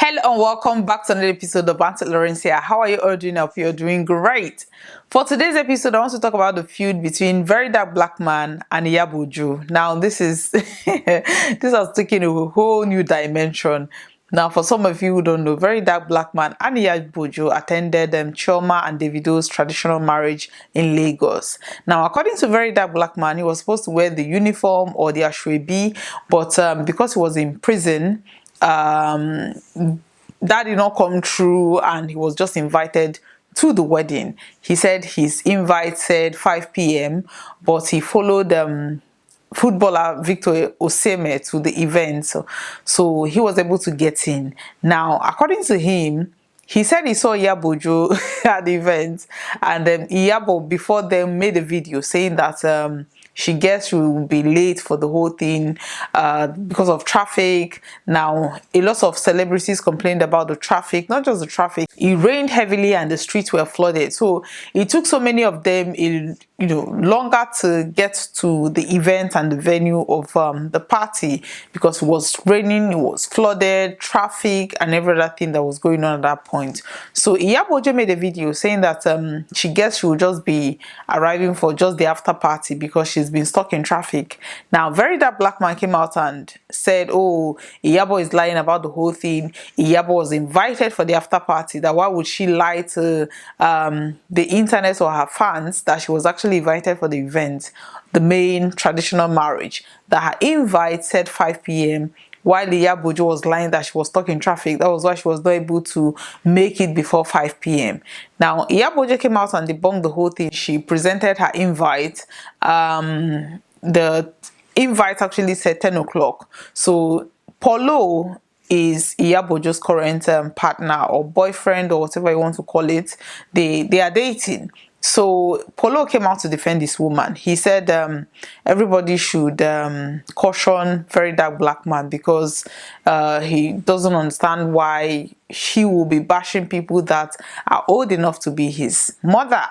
Hello and welcome back to another episode of Bantz Lawrencia. How are you all doing? I hope you're doing great. For today's episode, I want to talk about the feud between Very Dark Black Man and Iyaboju. Now, this has taken a whole new dimension. Now, for some of you who don't know, Very Dark Black Man and Iyaboju attended Chioma and Davido's traditional marriage in Lagos. Now, according to Very Dark Black Man, he was supposed to wear the uniform or the ashwebi, but because he was in prison, that did not come true and he was just invited to the wedding. He said his invite said 5 p.m. but he followed footballer Victor Osimhen to the event, so he was able to get in. Now, according to him, he said he saw Iyaboju at the event, and Iyabo before them made a video saying that she guessed she will be late for the whole thing because of traffic. Now, a lot of celebrities complained about the traffic, not just the traffic. It rained heavily and the streets were flooded. So it took so many of them longer to get to the event and the venue of the party because it was raining, it was flooded, traffic, and every other thing that was going on at that point. So Iyaboju made a video saying that she guessed she would just be arriving for just the after party because she's been stuck in traffic. Now, Very Dark Black Man came out and said, oh, Iyabo is lying about the whole thing. Iyabo was invited for the after party. That why would she lie to the internet or her fans that she was actually invited for the event, the main traditional marriage, that her invite said 5 p.m. while Iyaboju was lying that she was stuck in traffic. That was why she was not able to make it before 5 p.m. Now, Iyaboju came out and debunked the whole thing. She presented her invite. The invite actually said 10 o'clock. So Polo is Iyaboju's current partner or boyfriend or whatever you want to call it. They are dating. So Polo came out to defend this woman. He said everybody should caution Very Dark Black Man because he doesn't understand why he will be bashing people that are old enough to be his mother.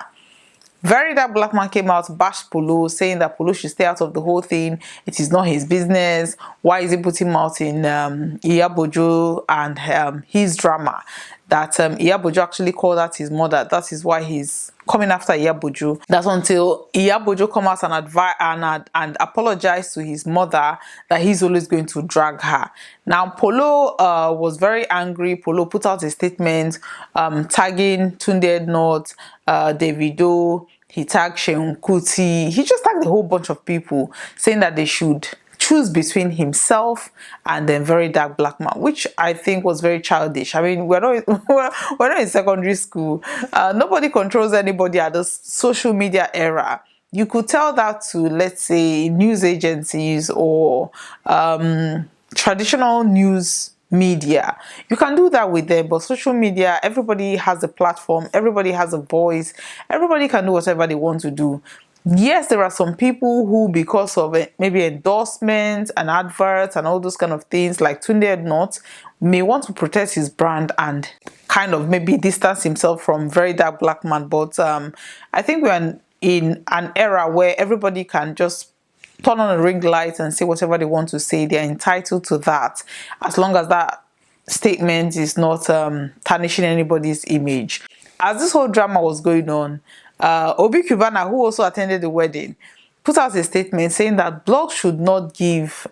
Very Dark Black Man came out, bashed Polo, saying that Polo should stay out of the whole thing. It is not his business. Why is he putting him out in Iyaboju and his drama? That Iyaboju actually called out his mother. That is why he's coming after Iyaboju. That's until Iyaboju come out and advise and apologize to his mother that he's always going to drag her. Now, Polo was very angry. Polo put out a statement tagging Tunde Ednut, Davido. He tagged Seun Kuti. He just tagged a whole bunch of people saying that they should choose between himself and then Very Dark Black Man, which I think was very childish. I mean, we're not in secondary school. Nobody controls anybody at the social media era. You could tell that to, let's say, news agencies or traditional news media. You can do that with them, but social media, everybody has a platform, everybody has a voice, everybody can do whatever they want to do. Yes, there are some people who, because of maybe endorsements and adverts and all those kind of things, like Tunde Ednut, may want to protect his brand and kind of maybe distance himself from Very Dark Black Man. But I think we're in an era where everybody can just turn on a ring light and say whatever they want to say. They're entitled to that, as long as that statement is not tarnishing anybody's image. As this whole drama was going on, Obi Cubana, who also attended the wedding, put out a statement saying that blogs should not give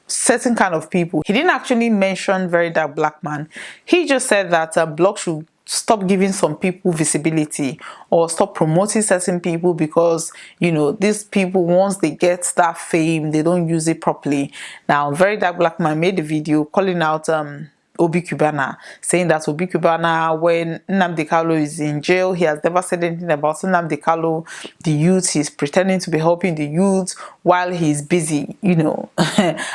certain kind of people. He didn't actually mention Very Dark Black Man. He just said that blogs should stop giving some people visibility or stop promoting certain people because, you know, these people, once they get that fame, they don't use it properly. Now, Very Dark Black Man made a video calling out Obi Cubana, saying that Obi Cubana, when Nnamdi Kanu is in jail, he has never said anything about Nnamdi Kanu, the youth. He's pretending to be helping the youth while he's busy, you know,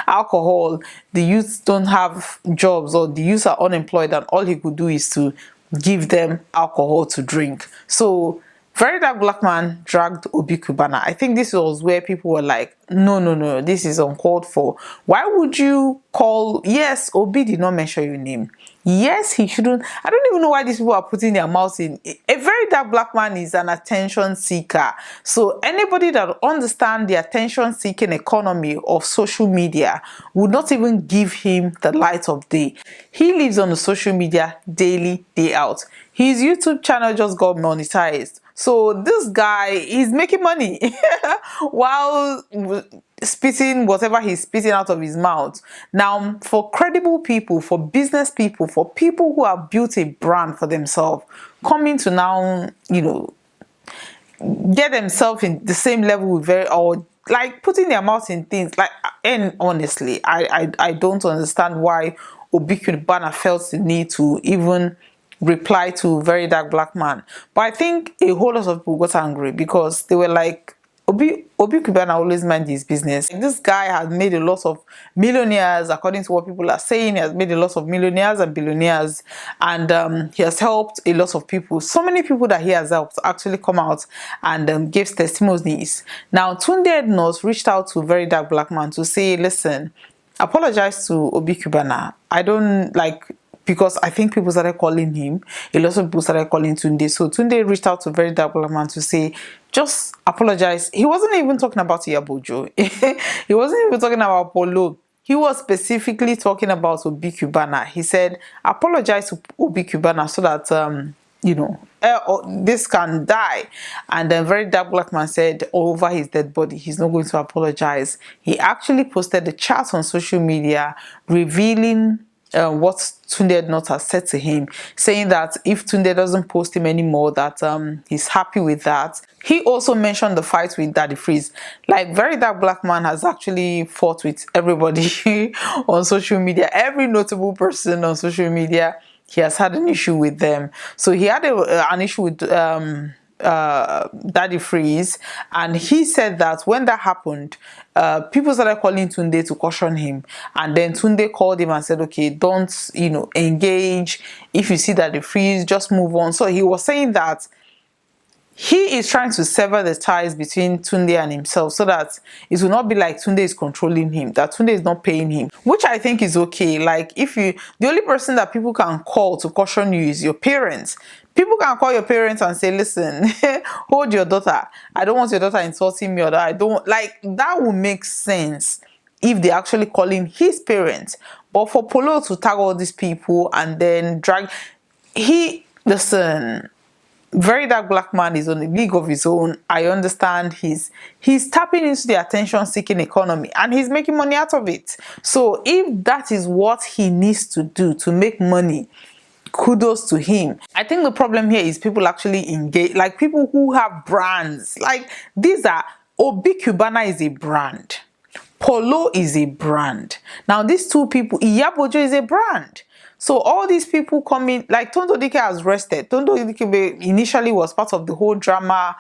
alcohol. The youth don't have jobs or the youth are unemployed, and all he could do is to give them alcohol to drink. So Very Dark Black Man dragged Obi Cubana. I think this was where people were like, no, this is uncalled for. Why would you call? Yes, Obi did not mention your name. Yes, he shouldn't. I don't even know why these people are putting their mouth in. A very dark black man is an attention seeker. So anybody that understands the attention seeking economy of social media would not even give him the light of day. He lives on the social media daily, day out. His YouTube channel just got monetized. So this guy is making money while spitting whatever he's spitting out of his mouth. Now, for credible people, for business people, for people who have built a brand for themselves, coming to now, get themselves in the same level with or like putting their mouth in things like, and honestly, I don't understand why Obi Kubana felt the need to even reply to Very Dark Black Man. But I think a whole lot of people got angry because they were like, Obi Kubana always mind his business. This guy has made a lot of millionaires, according to what people are saying. He has made a lot of millionaires and billionaires, and he has helped a lot of people. So many people that he has helped actually come out and gave testimonies. Now, Tunde Ednos reached out to Very Dark Black Man to say, listen, apologize to Obi Kubana. I don't like, because I think people started calling him. A lot of people started calling Tunde. So Tunde reached out to Very Dark Black Man to say, just apologize. He wasn't even talking about Iyabojo. He wasn't even talking about Polo. He was specifically talking about Obi Kubana. He said, apologize to Obi Kubana so that, this can die. And then Very Dark Black Man said over his dead body, he's not going to apologize. He actually posted the chat on social media revealing what Tunde Ednot has said to him, saying that if Tunde doesn't post him anymore, that he's happy with that. He also mentioned the fight with Daddy Freeze. Like, Very Dark Black Man has actually fought with everybody on social media. Every notable person on social media, he has had an issue with them. So he had an issue with Daddy Freeze, and he said that when that happened, people started calling Tunde to caution him, and then Tunde called him and said, okay, don't engage. If you see Daddy Freeze, just move on. So he was saying that he is trying to sever the ties between Tunde and himself so that it will not be like Tunde is controlling him, that Tunde is not paying him, which I think is okay. Like, the only person that people can call to caution you is your parents. People can call your parents and say, listen, hold your daughter. I don't want your daughter insulting me, or that I don't like. That would make sense if they actually calling his parents. But for Polo to tag all these people and then drag, listen, Very Dark Black Man is on a league of his own. I understand he's tapping into the attention-seeking economy and he's making money out of it. So if that is what he needs to do to make money, kudos to him. I think the problem here is people actually engage, like people who have brands. Like, these are, Obi Kubana is a brand. Polo is a brand. Now these two people, Iyabojo is a brand. So all these people coming, like Tonto Dike has rested. Tonto Dike initially was part of the whole drama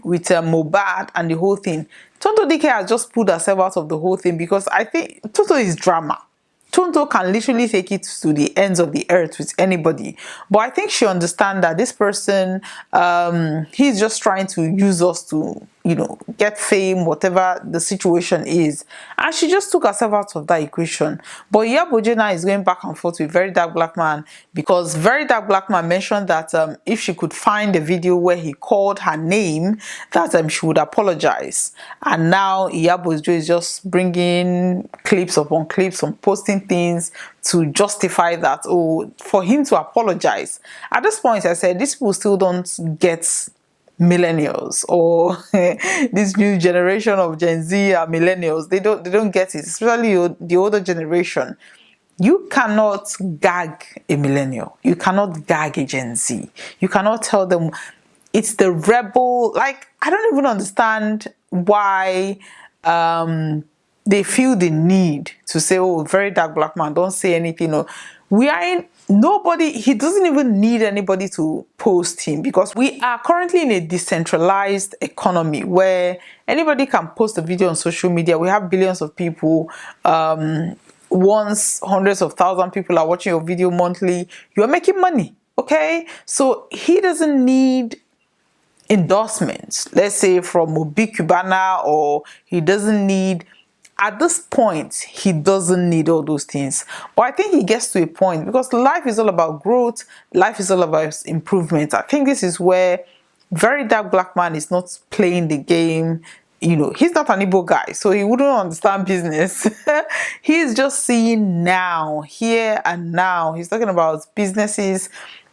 with Mohbad and the whole thing. Tonto Dike has just pulled herself out of the whole thing because I think Tonto is drama. Tonto can literally take it to the ends of the earth with anybody. But I think she understands that this person, he's just trying to use us to, get fame, whatever the situation is. And she just took herself out of that equation. But Iyabo is going back and forth with Very Dark Black Man because Very Dark Black Man mentioned that if she could find a video where he called her name, that she would apologize. And now Iyabo is just bringing clips upon clips and posting things to justify that, for him to apologize. At this point, I said, these people still don't get millennials or this new generation of Gen Z are millennials. They don't get it, especially the older generation. You cannot gag a millennial. You cannot gag a Gen Z. You cannot tell them it's the rebel. Like, I don't even understand why they feel the need to say, Very Dark Black Man, don't say anything. We are in nobody, he doesn't even need anybody to post him because we are currently in a decentralized economy where anybody can post a video on social media. We have billions of people. Once hundreds of thousands of people are watching your video monthly, you're making money. Okay, so he doesn't need endorsements, let's say from Obi Kubana, or he doesn't need at this point, he doesn't need all those things. But I think he gets to a point, because life is all about growth, life is all about improvement. I think this is where very dark black man is not playing the game. He's not an Igbo guy, so he wouldn't understand business. He's just seeing now, here and now. He's talking about businesses.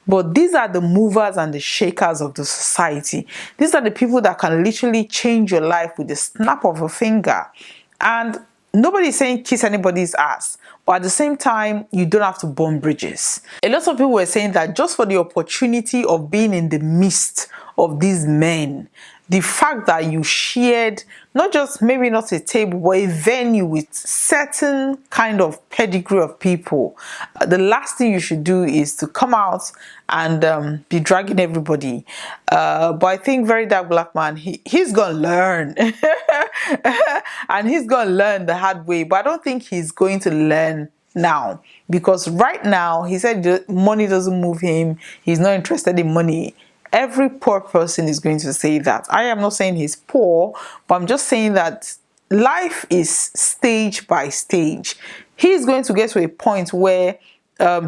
But these are the movers and the shakers of the society. These are the people that can literally change your life with the snap of a finger. And nobody's saying kiss anybody's ass. But at the same time, you don't have to burn bridges. A lot of people were saying that just for the opportunity of being in the midst of these men, the fact that you shared not just, maybe not a table, but a venue with certain kind of pedigree of people, the last thing you should do is to come out and be dragging everybody. But I think very dark black man, he's gonna learn. And he's gonna learn the hard way. But I don't think he's going to learn now, because right now he said money doesn't move him. He's not interested in money. Every poor person is going to say that. I am not saying he's poor, but I'm just saying that life is stage by stage. He's going to get to a point where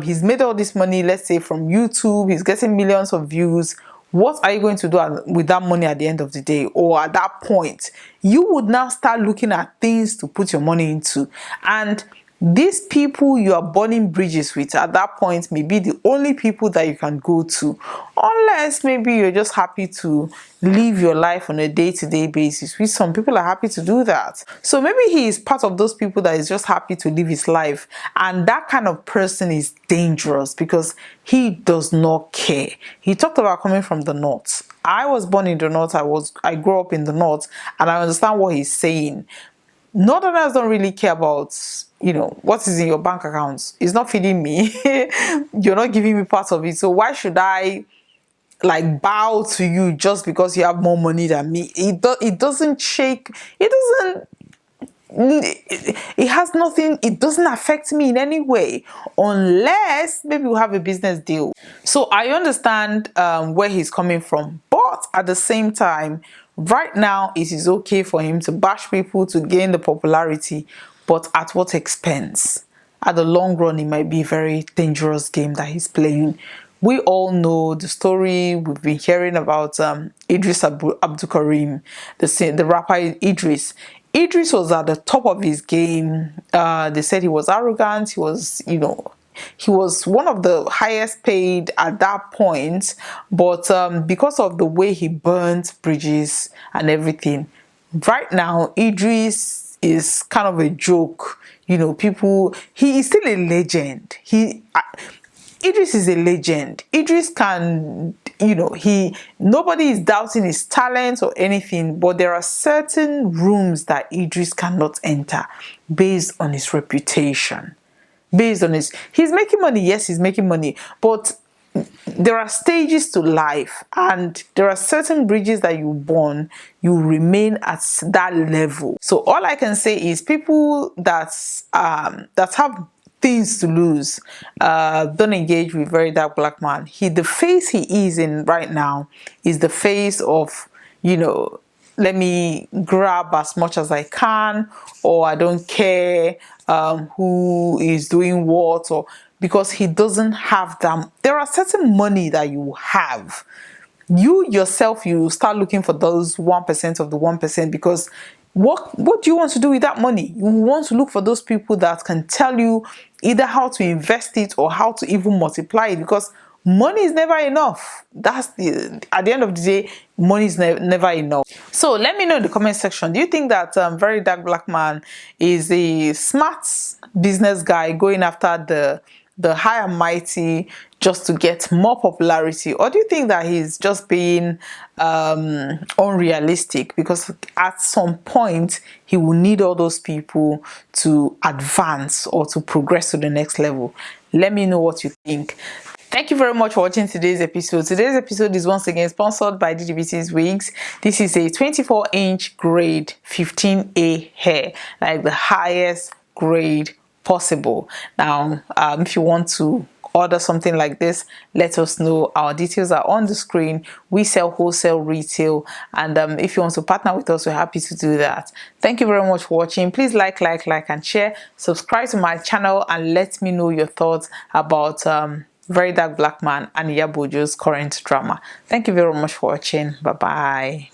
he's made all this money, let's say from YouTube, he's getting millions of views. What are you going to do with that money at the end of the day? Or at that point, you would now start looking at things to put your money into. And these people you are burning bridges with at that point may be the only people that you can go to, unless maybe you're just happy to live your life on a day-to-day basis, which some people are happy to do that. So maybe he is part of those people that is just happy to live his life, and that kind of person is dangerous because he does not care. He talked about coming from the north. I was born in the north. I grew up in the north, and I understand what he's saying. Northerners don't really care about, what is in your bank accounts. It's not feeding me. You're not giving me part of it. So why should I bow to you just because you have more money than me? It doesn't shake. It has nothing. It doesn't affect me in any way, unless maybe we have a business deal. So I understand where he's coming from, but at the same time, right now it is okay for him to bash people to gain the popularity, but at what expense? At the long run, it might be a very dangerous game that he's playing. We all know the story. We've been hearing about Idris Abdulkarim, the rapper Idris. Idris was at the top of his game. They said he was arrogant. He was, he was one of the highest paid at that point. But because of the way he burnt bridges and everything, right now, Idris is kind of a joke. He is still a legend. Idris is a legend. Idris can, nobody is doubting his talent or anything, but there are certain rooms that Idris cannot enter based on his reputation. He's making money. Yes, he's making money, but there are stages to life, and there are certain bridges that you burn, you remain at that level. So all I can say is people that have things to lose, don't engage with very dark black man. The phase he is in right now is the phase of, let me grab as much as I can, or I don't care who is doing what, or because he doesn't have them. There are certain money that you have. You yourself, you start looking for those 1% of the 1%, because what do you want to do with that money? You want to look for those people that can tell you either how to invest it or how to even multiply it, because money is never enough. At the end of the day, money is never enough. So let me know in the comment section, do you think that very dark black man is a smart business guy going after the high and mighty just to get more popularity, or do you think that he's just being unrealistic, because at some point he will need all those people to advance or to progress to the next level? Let me know what you think. Thank you very much for watching today's episode. Today's episode is once again sponsored by DDBT's Wigs. This is a 24-inch grade 15A hair, like the highest grade possible. Now, if you want to order something like this, let us know. Our details are on the screen. We sell wholesale, retail, and if you want to partner with us, we're happy to do that. Thank you very much for watching. Please like and share. Subscribe to my channel and let me know your thoughts about Very Dark Black Man and Iyaboju's current drama. Thank you very much for watching. Bye bye.